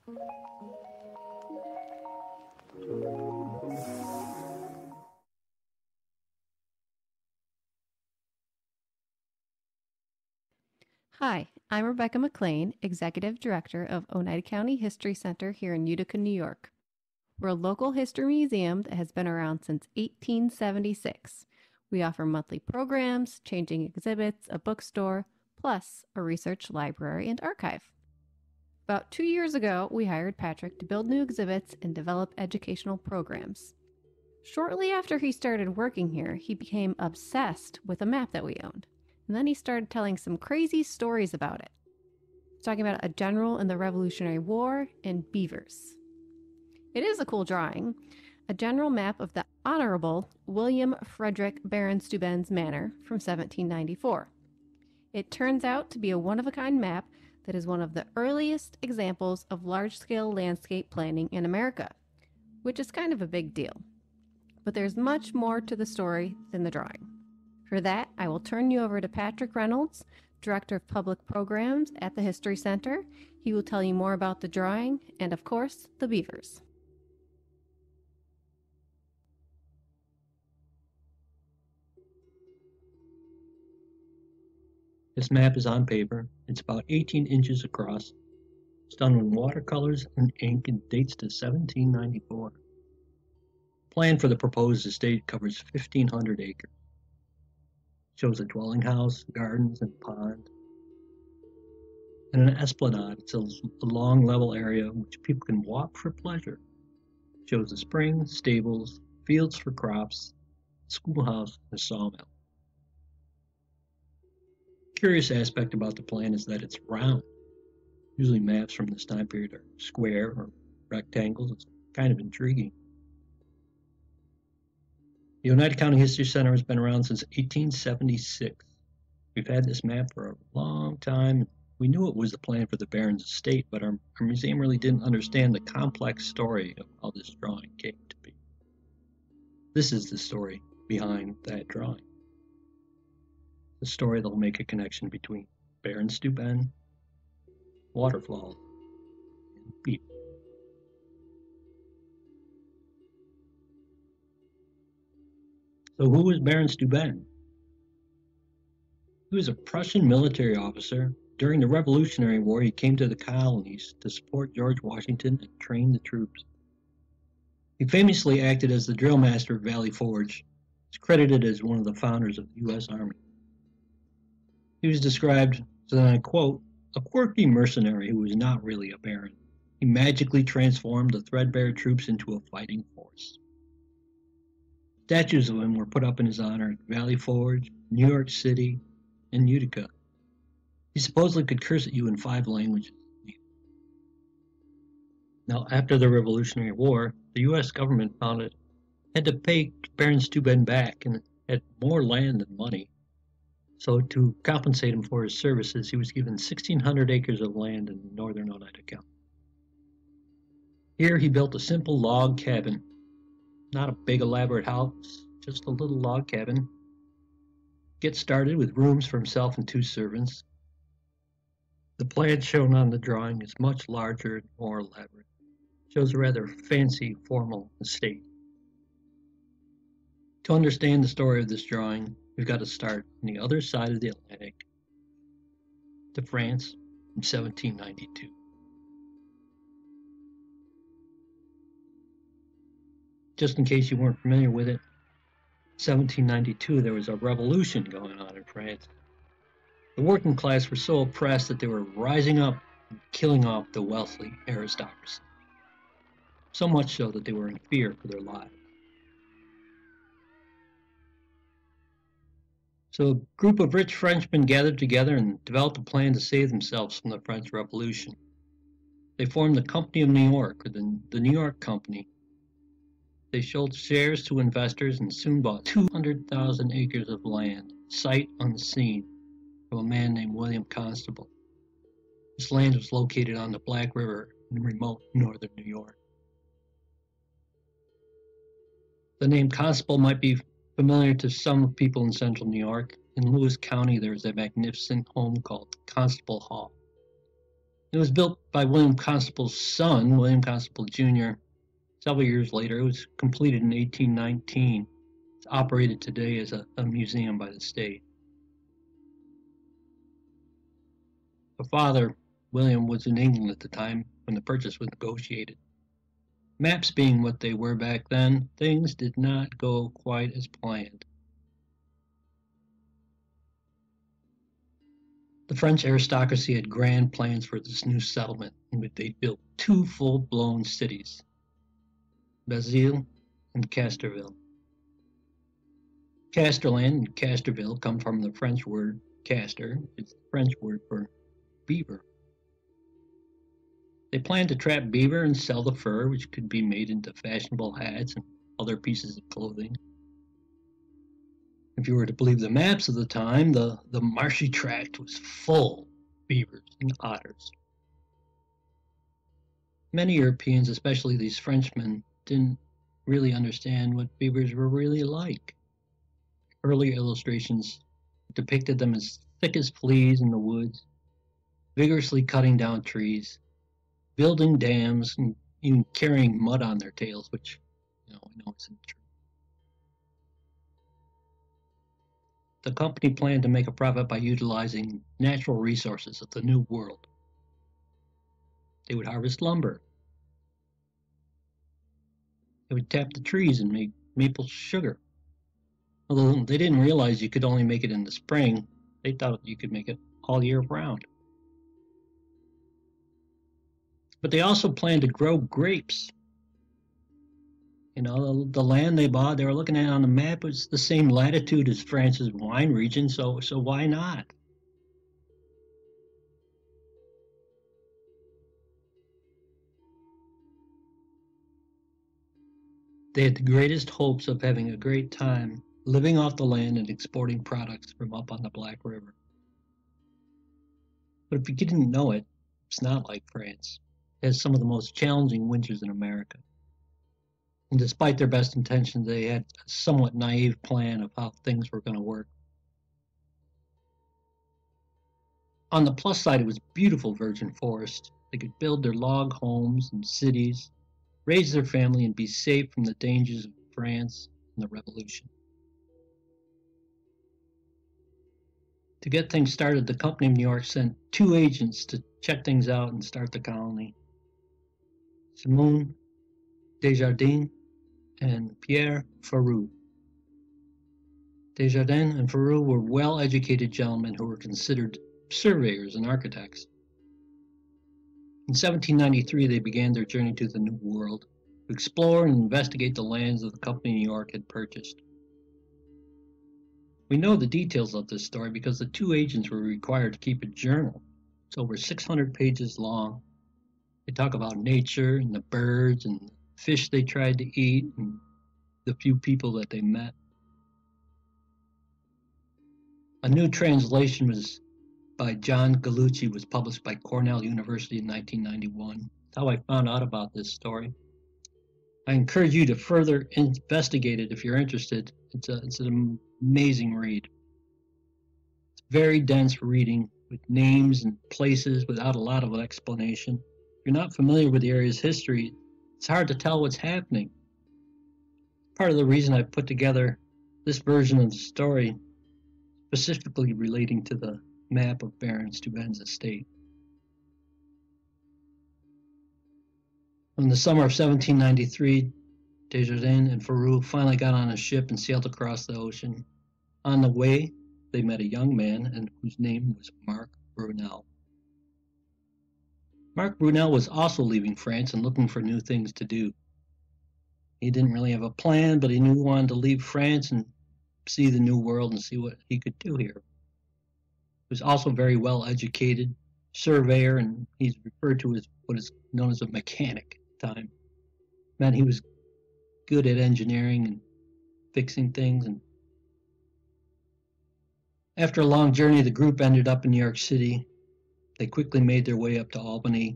Hi, I'm Rebecca McLean, Executive Director of Oneida County History Center here in Utica, New York. We're a local history museum that has been around since 1876. We offer monthly programs, changing exhibits, a bookstore, plus a research library and archive. About 2 years ago, we hired Patrick to build new exhibits and develop educational programs. Shortly after he started working here, he became obsessed with a map that we owned. And then he started telling some crazy stories about it. He's talking about a general in the Revolutionary War and beavers. It is a cool drawing, a general map of the Honorable William Frederick Baron Steuben's Manor from 1794. It turns out to be a one-of-a-kind map that is one of the earliest examples of large-scale landscape planning in America, which is kind of a big deal. But there's much more to the story than the drawing. For that, I will turn you over to Patrick Reynolds, Director of Public Programs at the History Center. He will tell you more about the drawing and, of course, the beavers. This map is on paper. It's about 18 inches across. It's done in watercolors and ink and dates to 1794. Plan for the proposed estate covers 1,500 acres. Shows a dwelling house, gardens, and pond. And an esplanade. It's a long level area which people can walk for pleasure. Shows a spring, stables, fields for crops, schoolhouse, and a sawmill. Curious aspect about the plan is that it's round. Usually maps from this time period are square or rectangles. It's kind of intriguing. The Oneida County History Center has been around since 1876. We've had this map for a long time. We knew it was the plan for the Baron's estate, but our museum really didn't understand the complex story of how this drawing came to be. This is the story behind that drawing. The story that'll make a connection between Baron Steuben, waterfall, and beaver. So who was Baron Steuben? He was a Prussian military officer. During the Revolutionary War, he came to the colonies to support George Washington and train the troops. He famously acted as the drill master at Valley Forge. He's credited as one of the founders of the U.S. Army. He was described as, and I quote, a quirky mercenary who was not really a baron. He magically transformed the threadbare troops into a fighting force. Statues of him were put up in his honor at Valley Forge, New York City, and Utica. He supposedly could curse at you in 5 languages. Now, after the Revolutionary War, the U.S. government found it had to pay Baron Steuben back and had more land than money. So to compensate him for his services, he was given 1,600 acres of land in northern Oneida County. Here he built a simple log cabin. Not a big elaborate house, just a little log cabin. Get started with rooms for himself and 2 servants. The plan shown on the drawing is much larger and more elaborate. Shows a rather fancy, formal estate. To understand the story of this drawing, we've got to start on the other side of the Atlantic to France in 1792. Just in case you weren't familiar with it, 1792 there was a revolution going on in France. The working class were so oppressed that they were rising up and killing off the wealthy aristocracy. So much so that they were in fear for their lives. So a group of rich Frenchmen gathered together and developed a plan to save themselves from the French Revolution. They formed the Company of New York, or the New York Company. They sold shares to investors and soon bought 200,000 acres of land, sight unseen, from a man named William Constable. This land was located on the Black River in remote northern New York. The name Constable might be familiar to some people in central New York. In Lewis County, there is a magnificent home called Constable Hall. It was built by William Constable's son, William Constable Jr. Several years later. It was completed in 1819. It's operated today as a museum by the state. The father, William, was in England at the time when the purchase was negotiated. Maps being what they were back then, things did not go quite as planned. The French aristocracy had grand plans for this new settlement, in which they built two full-blown cities, Basile and Castorville. Castorland and Castorville come from the French word castor, it's the French word for beaver. They planned to trap beaver and sell the fur, which could be made into fashionable hats and other pieces of clothing. If you were to believe the maps of the time, the marshy tract was full of beavers and otters. Many Europeans, especially these Frenchmen, didn't really understand what beavers were really like. Earlier illustrations depicted them as thick as fleas in the woods, vigorously cutting down trees, building dams, and even carrying mud on their tails, which we know isn't true. The company planned to make a profit by utilizing natural resources of the New World. They would harvest lumber. They would tap the trees and make maple sugar. Although they didn't realize you could only make it in the spring, they thought you could make it all year round. But they also planned to grow grapes. The land they bought, they were looking at on the map, was the same latitude as France's wine region, so why not? They had the greatest hopes of having a great time living off the land and exporting products from up on the Black River. But if you didn't know it, it's not like France. It has some of the most challenging winters in America. And despite their best intentions, they had a somewhat naive plan of how things were going to work. On the plus side, it was beautiful virgin forest. They could build their log homes and cities, raise their family, and be safe from the dangers of France and the Revolution. To get things started, the Company of New York sent 2 agents to check things out and start the colony. Simon Desjardins and Pierre Farou. Desjardins and Farou were well-educated gentlemen who were considered surveyors and architects. In 1793, they began their journey to the New World to explore and investigate the lands that the Company of New York had purchased. We know the details of this story because the 2 agents were required to keep a journal. It's over 600 pages long. They talk about nature and the birds and the fish they tried to eat and the few people that they met. A new translation by John Gallucci was published by Cornell University in 1991. That's how I found out about this story. I encourage you to further investigate it if you're interested. It's an amazing read. It's very dense reading with names and places without a lot of explanation. If you're not familiar with the area's history, it's hard to tell what's happening. Part of the reason I put together this version of the story, specifically relating to the map of Baron Steuben's estate. In the summer of 1793, Desjardins and Farou finally got on a ship and sailed across the ocean. On the way, they met a young man whose name was Marc Brunel. Marc Brunel was also leaving France and looking for new things to do. He didn't really have a plan, but he knew he wanted to leave France and see the New World and see what he could do here. He was also very well educated, surveyor, and he's referred to as what is known as a mechanic at the time. Meant he was good at engineering and fixing things. And after a long journey, the group ended up in New York City. They quickly made their way up to Albany,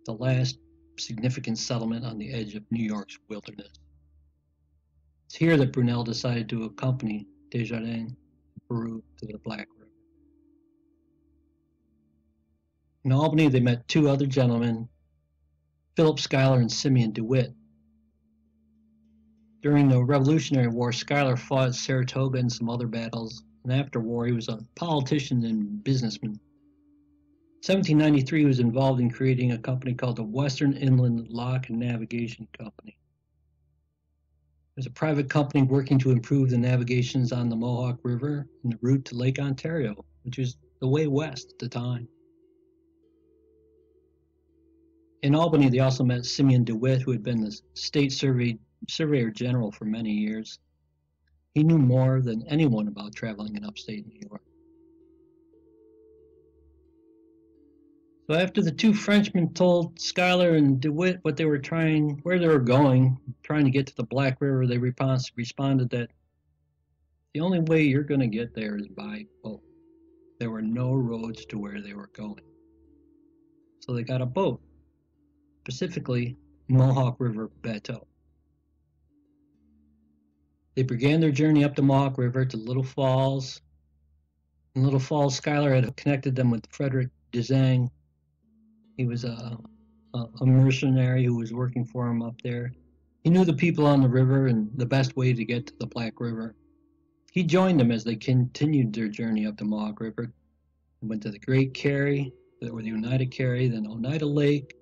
the last significant settlement on the edge of New York's wilderness. It's here that Brunel decided to accompany Desjardins and Farou to the Black River. In Albany, they met two other gentlemen, Philip Schuyler and Simeon DeWitt. During the Revolutionary War, Schuyler fought at Saratoga and some other battles, and after war he was a politician and businessman. In 1793 he was involved in creating a company called the Western Inland Lock and Navigation Company. It was a private company working to improve the navigations on the Mohawk River and the route to Lake Ontario, which was the way west at the time. In Albany, they also met Simeon DeWitt, who had been the state surveyor general for many years. He knew more than anyone about traveling in upstate New York. So after the two Frenchmen told Schuyler and DeWitt where they were going, trying to get to the Black River, they responded that the only way you're going to get there is by boat. There were no roads to where they were going. So they got a boat, specifically Mohawk River Bateau. They began their journey up the Mohawk River to Little Falls. In Little Falls, Schuyler had connected them with Frederick Dezang. He was a mercenary who was working for him up there. He knew the people on the river and the best way to get to the Black River. He joined them as they continued their journey up the Mohawk River. They went to the Great Carry, or the Oneida Carry, then Oneida Lake,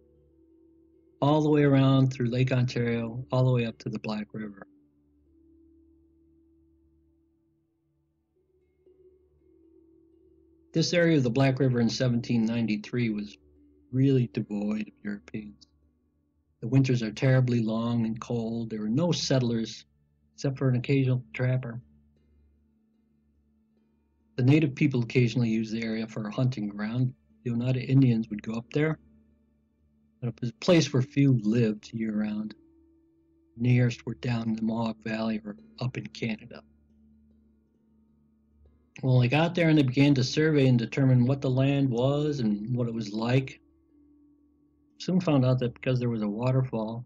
all the way around through Lake Ontario, all the way up to the Black River. This area of the Black River in 1793 was really devoid of Europeans. The winters are terribly long and cold. There were no settlers except for an occasional trapper. The native people occasionally used the area for a hunting ground. The Oneida Indians would go up there, but it was a place where few lived year-round. The nearest were down in the Mohawk Valley or up in Canada. Well, they got there and they began to survey and determine what the land was and what it was like. Soon found out that because there was a waterfall,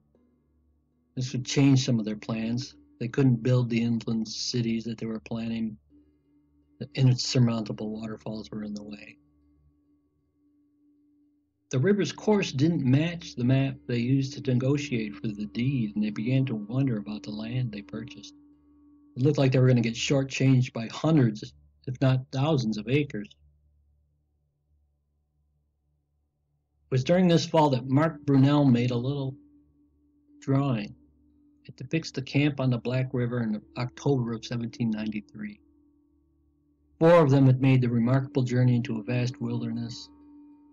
this would change some of their plans. They couldn't build the inland cities that they were planning. The insurmountable waterfalls were in the way. The river's course didn't match the map they used to negotiate for the deed, and they began to wonder about the land they purchased. It looked like they were going to get shortchanged by hundreds, if not thousands of acres. It was during this fall that Mark Brunel made a little drawing. It depicts the camp on the Black River in October of 1793. 4 of them had made the remarkable journey into a vast wilderness.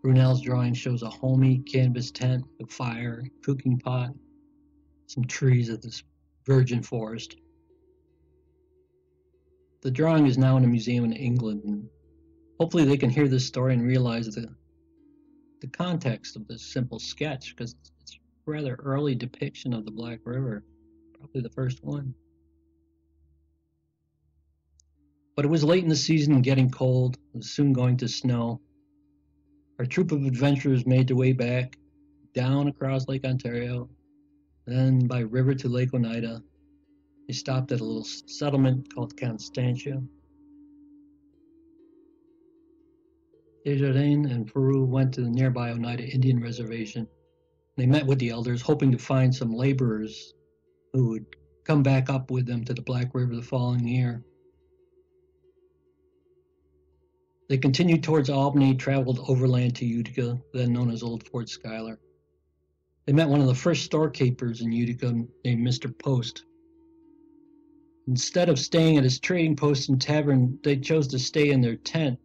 Brunel's drawing shows a homey canvas tent, a fire, a cooking pot, some trees of this virgin forest. The drawing is now in a museum in England, and hopefully they can hear this story and realize the context of this simple sketch, because it's a rather early depiction of the Black River, probably the first one. But it was late in the season and getting cold. It was soon going to snow. Our troop of adventurers made their way back, down across Lake Ontario, then by river to Lake Oneida. They stopped at a little settlement called Constantia. Desjardins and Peru went to the nearby Oneida Indian Reservation. They met with the elders, hoping to find some laborers who would come back up with them to the Black River the following year. They continued towards Albany, traveled overland to Utica, then known as Old Fort Schuyler. They met one of the first storekeepers in Utica named Mr. Post. Instead of staying at his trading post and tavern, they chose to stay in their tent.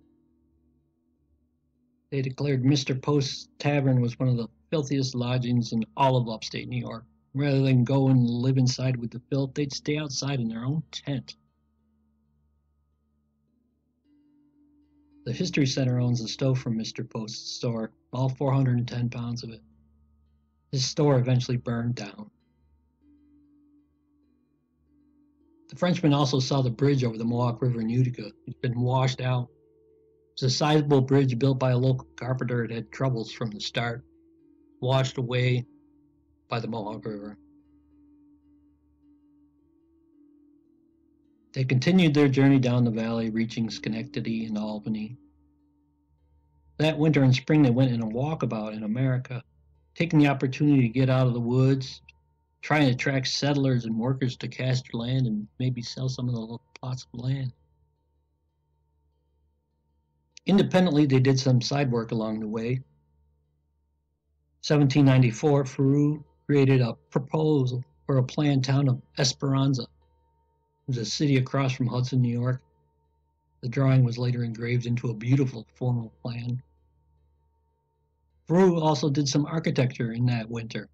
They declared Mr. Post's tavern was one of the filthiest lodgings in all of upstate New York. Rather than go and live inside with the filth, they'd stay outside in their own tent. The History Center owns a stove from Mr. Post's store, all 410 pounds of it. His store eventually burned down. The Frenchmen also saw the bridge over the Mohawk River in Utica. It's been washed out. It's a sizable bridge built by a local carpenter that had troubles from the start, washed away by the Mohawk River. They continued their journey down the valley, reaching Schenectady and Albany. That winter and spring, they went in a walkabout in America, taking the opportunity to get out of the woods, trying to attract settlers and workers to Castorland and maybe sell some of the little plots of land. Independently, they did some side work along the way. 1794, Faroux created a proposal for a planned town of Esperanza. It was a city across from Hudson, New York. The drawing was later engraved into a beautiful formal plan. Faroux also did some architecture in that winter.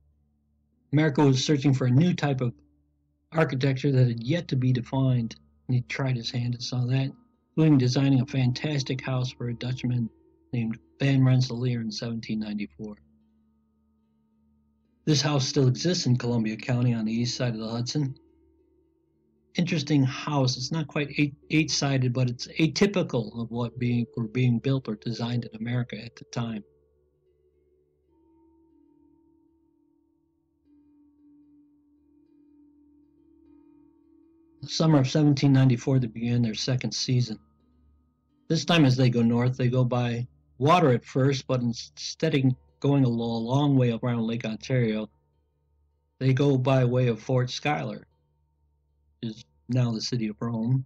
America was searching for a new type of architecture that had yet to be defined, and he tried his hand at some of that, including designing a fantastic house for a Dutchman named Van Rensselaer in 1794. This house still exists in Columbia County on the east side of the Hudson. Interesting house. It's not quite eight-sided, but it's atypical of what were being built or designed in America at the time. The summer of 1794, they began their second season. This time as they go north, they go by water at first, but instead of going a long way around Lake Ontario, they go by way of Fort Schuyler, which is now the city of Rome.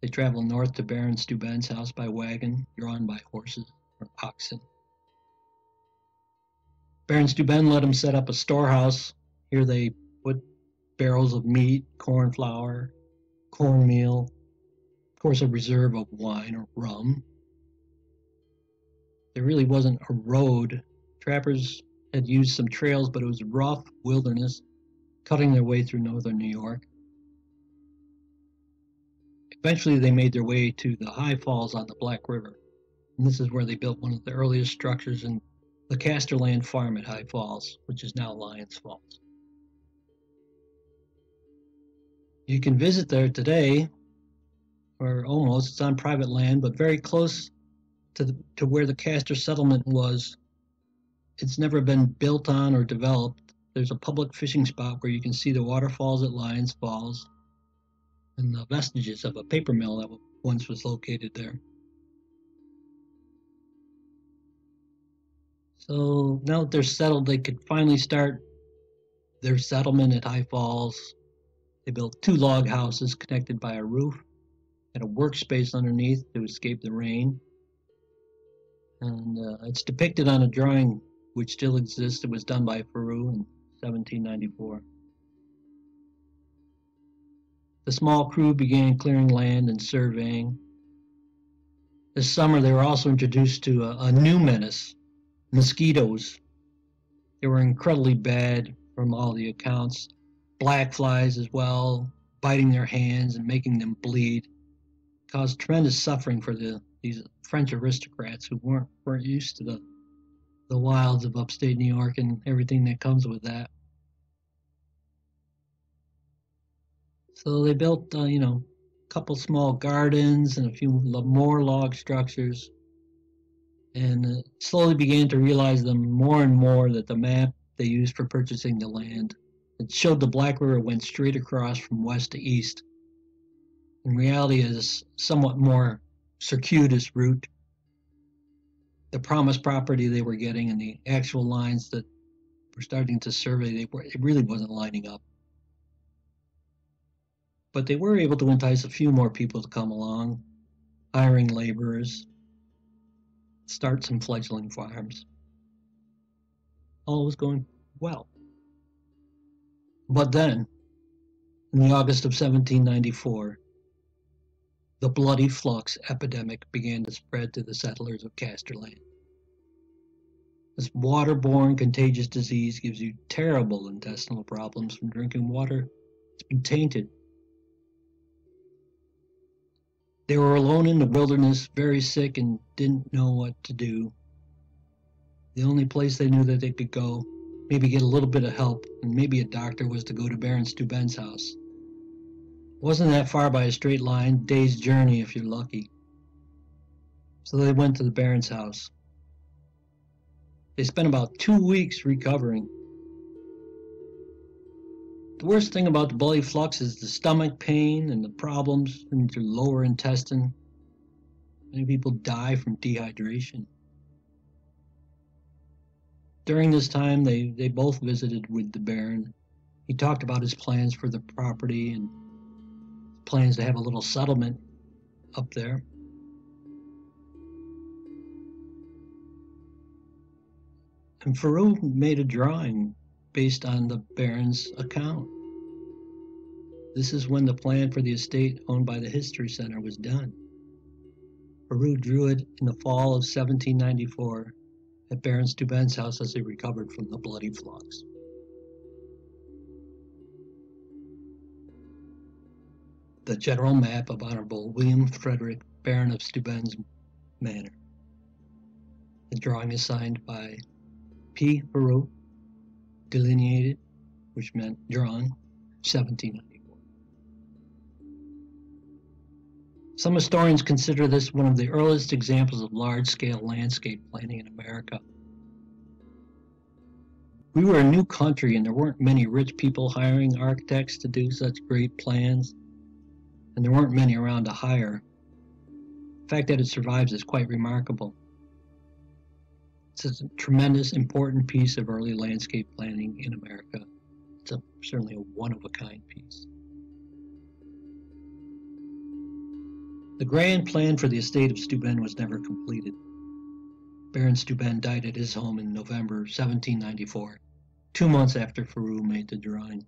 They travel north to Baron Steuben's house by wagon, drawn by horses or oxen. Baron Steuben let them set up a storehouse. Here they put barrels of meat, corn flour, cornmeal, of course a reserve of wine or rum. There really wasn't a road. Trappers had used some trails, but it was rough wilderness, cutting their way through northern New York. Eventually, they made their way to the High Falls on the Black River, and this is where they built one of the earliest structures in the Castorland farm at High Falls, which is now Lyons Falls. You can visit there today, or almost. It's on private land, but very close to where the Castor settlement was. It's never been built on or developed. There's a public fishing spot where you can see the waterfalls at Lyons Falls and the vestiges of a paper mill that once was located there. So now that they're settled, they could finally start their settlement at High Falls. They built 2 log houses connected by a roof, had a workspace underneath to escape the rain. And it's depicted on a drawing which still exists. It was done by Faroux in 1794. The small crew began clearing land and surveying. This summer, they were also introduced to a new menace, mosquitoes. They were incredibly bad from all the accounts. Black flies as well, biting their hands and making them bleed. Caused tremendous suffering for these French aristocrats who weren't used to the wilds of upstate New York and everything that comes with that. So they built, a couple small gardens and a few more log structures, and slowly began to realize them more and more that the map they used for purchasing the land, it showed the Black River went straight across from west to east. In reality, it is a somewhat more circuitous route. The promised property they were getting and the actual lines that were starting to survey, it really wasn't lining up. But they were able to entice a few more people to come along, hiring laborers, start some fledgling farms. All was going well. But then, in the August of 1794, the bloody flux epidemic began to spread to the settlers of Castorland. This waterborne contagious disease gives you terrible intestinal problems from drinking water. It's been tainted. They were alone in the wilderness, very sick, and didn't know what to do. The only place they knew that they could go, maybe get a little bit of help, and maybe a doctor, was to go to Baron Steuben's house. It wasn't that far by a straight line, day's journey if you're lucky. So they went to the Baron's house. They spent about 2 weeks recovering. The worst thing about the bloody flux is the stomach pain and the problems in your lower intestine. Many people die from dehydration. During this time, they both visited with the Baron. He talked about his plans for the property and plans to have a little settlement up there. And Farouk made a drawing based on the Baron's account. This is when the plan for the estate owned by the History Center was done. Farouk drew it in the fall of 1794 at Baron Steuben's house as he recovered from the bloody flocks. The general map of Honorable William Frederick, Baron of Steuben's Manor. The drawing is signed by P. Farouk, delineated, which meant drawn, 1794. Some historians consider this one of the earliest examples of large-scale landscape planning in America. We were a new country and there weren't many rich people hiring architects to do such great plans, and there weren't many around to hire. The fact that it survives is quite remarkable. It's a tremendous, important piece of early landscape planning in America. It's certainly a one-of-a-kind piece. The grand plan for the estate of Steuben was never completed. Baron Steuben died at his home in November 1794, 2 months after Farouk made the drawing.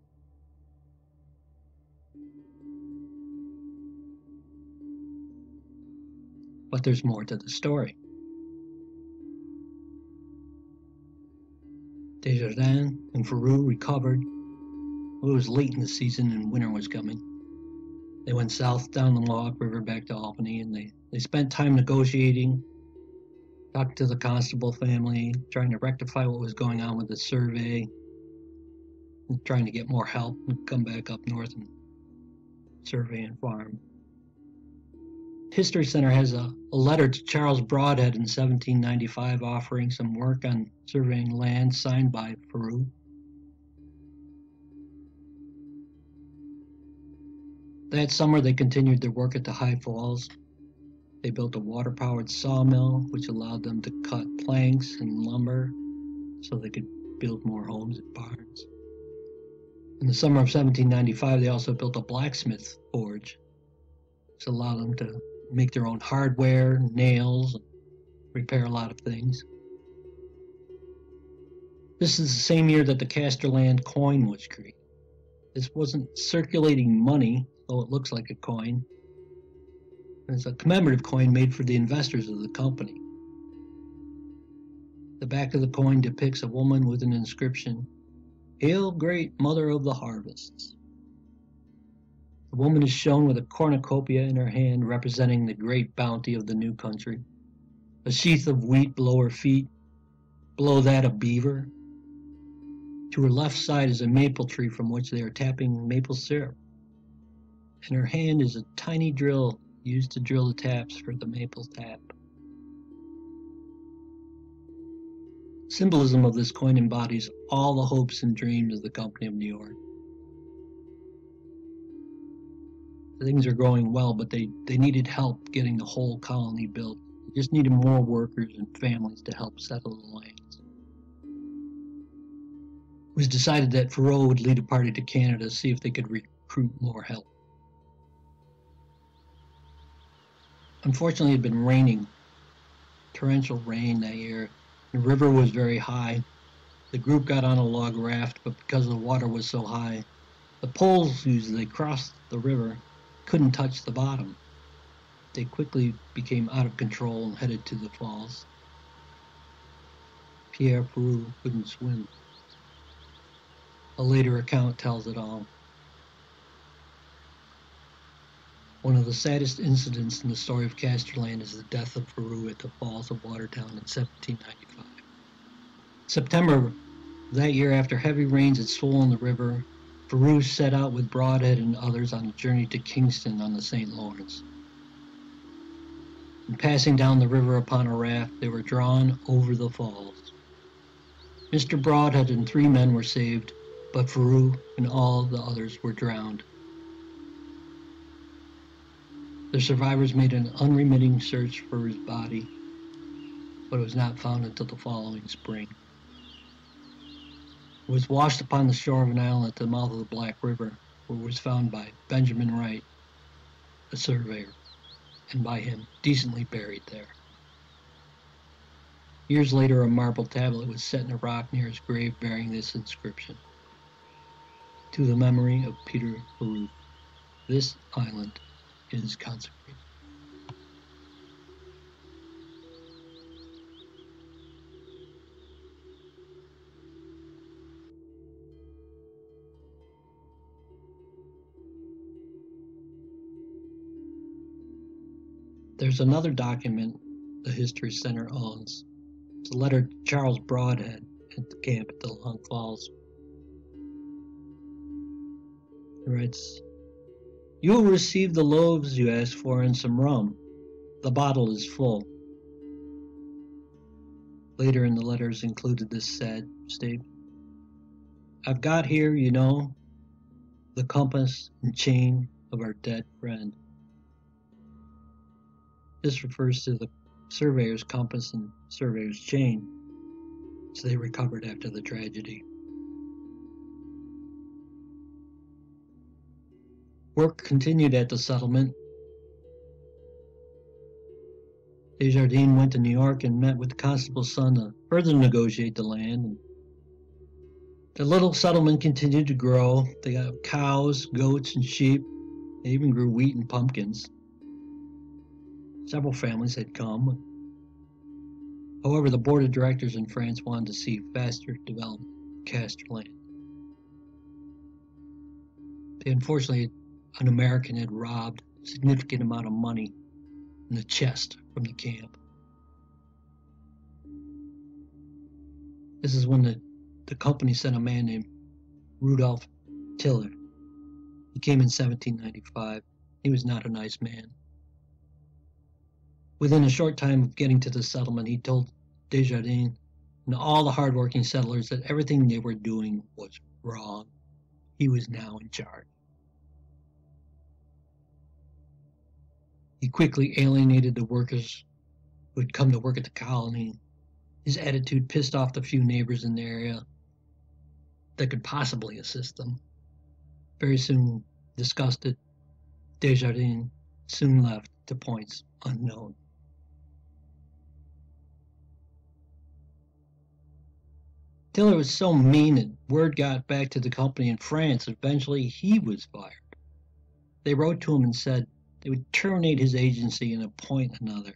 But there's more to the story. Desjardins and Farouk recovered. It was late in the season and winter was coming. They went south down the Mohawk River back to Albany, and they spent time negotiating, talked to the Constable family, trying to rectify what was going on with the survey, and trying to get more help and come back up north and survey and farm. History Center has a letter to Charles Broadhead in 1795 offering some work on surveying land signed by Farouk. That summer they continued their work at the High Falls. They built a water-powered sawmill which allowed them to cut planks and lumber so they could build more homes and barns. In the summer of 1795 they also built a blacksmith forge which allowed them to make their own hardware, nails, and repair a lot of things. This is the same year that the Castorland coin was created. This wasn't circulating money, though it looks like a coin. It's a commemorative coin made for the investors of the company. The back of the coin depicts a woman with an inscription, "Hail, great mother of the harvests." The woman is shown with a cornucopia in her hand representing the great bounty of the new country. A sheath of wheat below her feet, below that a beaver. To her left side is a maple tree from which they are tapping maple syrup. In her hand is a tiny drill used to drill the taps for the maple tap. Symbolism of this coin embodies all the hopes and dreams of the Company of New York. Things are going well, but they needed help getting the whole colony built. They just needed more workers and families to help settle the lands. It was decided that Farouk would lead a party to Canada to see if they could recruit more help. Unfortunately, it had been raining, torrential rain that year. The river was very high. The group got on a log raft, but because the water was so high, the poles used they crossed the river couldn't touch the bottom. They quickly became out of control and headed to the falls. Pierre Farouk couldn't swim. A later account tells it all. One of the saddest incidents in the story of Castorland is the death of Farouk at the Falls of Watertown in 1795. September that year, after heavy rains had swollen the river, Farouk set out with Broadhead and others on a journey to Kingston on the St. Lawrence. In passing down the river upon a raft, they were drawn over the falls. Mr. Broadhead and 3 men were saved, but Farouk and all the others were drowned. The survivors made an unremitting search for his body, but it was not found until the following spring. It was washed upon the shore of an island at the mouth of the Black River, where it was found by Benjamin Wright, a surveyor, and by him decently buried there. Years later, a marble tablet was set in a rock near his grave bearing this inscription: "To the memory of Peter Baruch, this island is consecrated." There's another document the History Center owns. It's a letter to Charles Broadhead at the camp at the Long Falls. He writes, "You will receive the loaves you asked for and some rum. The bottle is full." Later in the letters included this sad statement: "I've got here, you know, the compass and chain of our dead friend." This refers to the surveyor's compass and surveyor's chain, which they recovered after the tragedy. Work continued at the settlement. Desjardins went to New York and met with the constable's son to further negotiate the land. The little settlement continued to grow. They got cows, goats, and sheep. They even grew wheat and pumpkins. Several families had come. However, the board of directors in France wanted to see faster development of Castorland. Unfortunately, an American had robbed a significant amount of money in the chest from the camp. This is when the company sent a man named Rudolph Tiller. He came in 1795. He was not a nice man. Within a short time of getting to the settlement, he told Desjardins and all the hardworking settlers that everything they were doing was wrong. He was now in charge. He quickly alienated the workers who had come to work at the colony. His attitude pissed off the few neighbors in the area that could possibly assist them. Very soon, disgusted, Desjardins soon left to points unknown. Tiller was so mean that word got back to the company in France. Eventually, he was fired. They wrote to him and said they would terminate his agency and appoint another.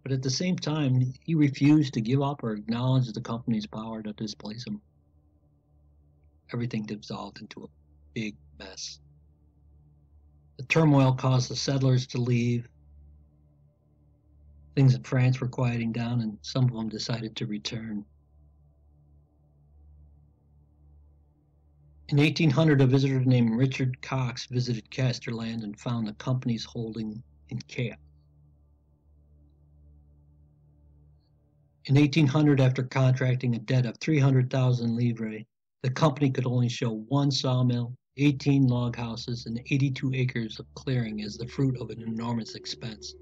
But at the same time, he refused to give up or acknowledge the company's power to displace him. Everything dissolved into a big mess. The turmoil caused the settlers to leave. Things in France were quieting down, and some of them decided to return. In 1800, a visitor named Richard Cox visited Castorland and found the company's holding in chaos. In 1800, after contracting a debt of 300,000 livres, the company could only show one sawmill, 18 log houses, and 82 acres of clearing as the fruit of an enormous expense.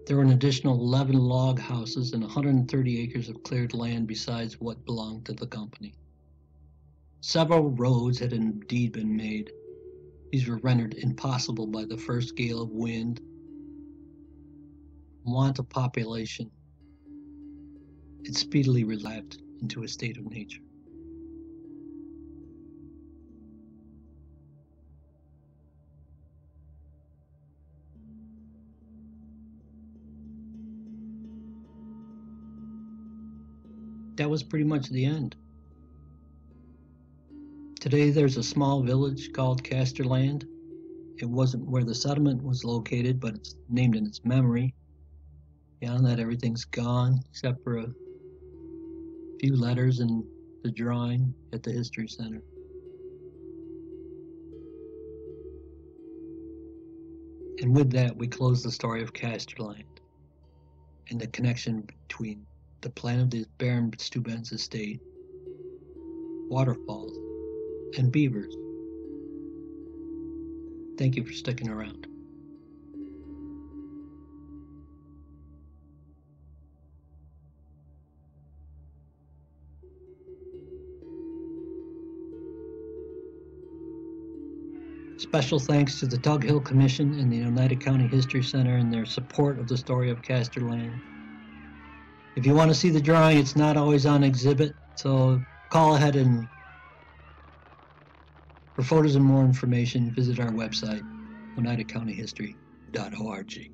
There were an additional 11 log houses and 130 acres of cleared land besides what belonged to the company. Several roads had indeed been made. These were rendered impossible by the first gale of wind, want of population. It speedily relapsed into a state of nature. That was pretty much the end. Today there's a small village called Castorland. It wasn't where the settlement was located, but it's named in its memory. Beyond that, everything's gone except for a few letters and the drawing at the History Center. And with that, we close the story of Castorland and the connection between the plan of the Baron Steuben's estate, waterfalls, and beavers. Thank you for sticking around. Special thanks to the Tug Hill Commission and the Oneida County History Center and their support of the story of Castorland. If you want to see the drawing, it's not always on exhibit, so call ahead and for photos and more information, visit our website, oneidacountyhistory.org.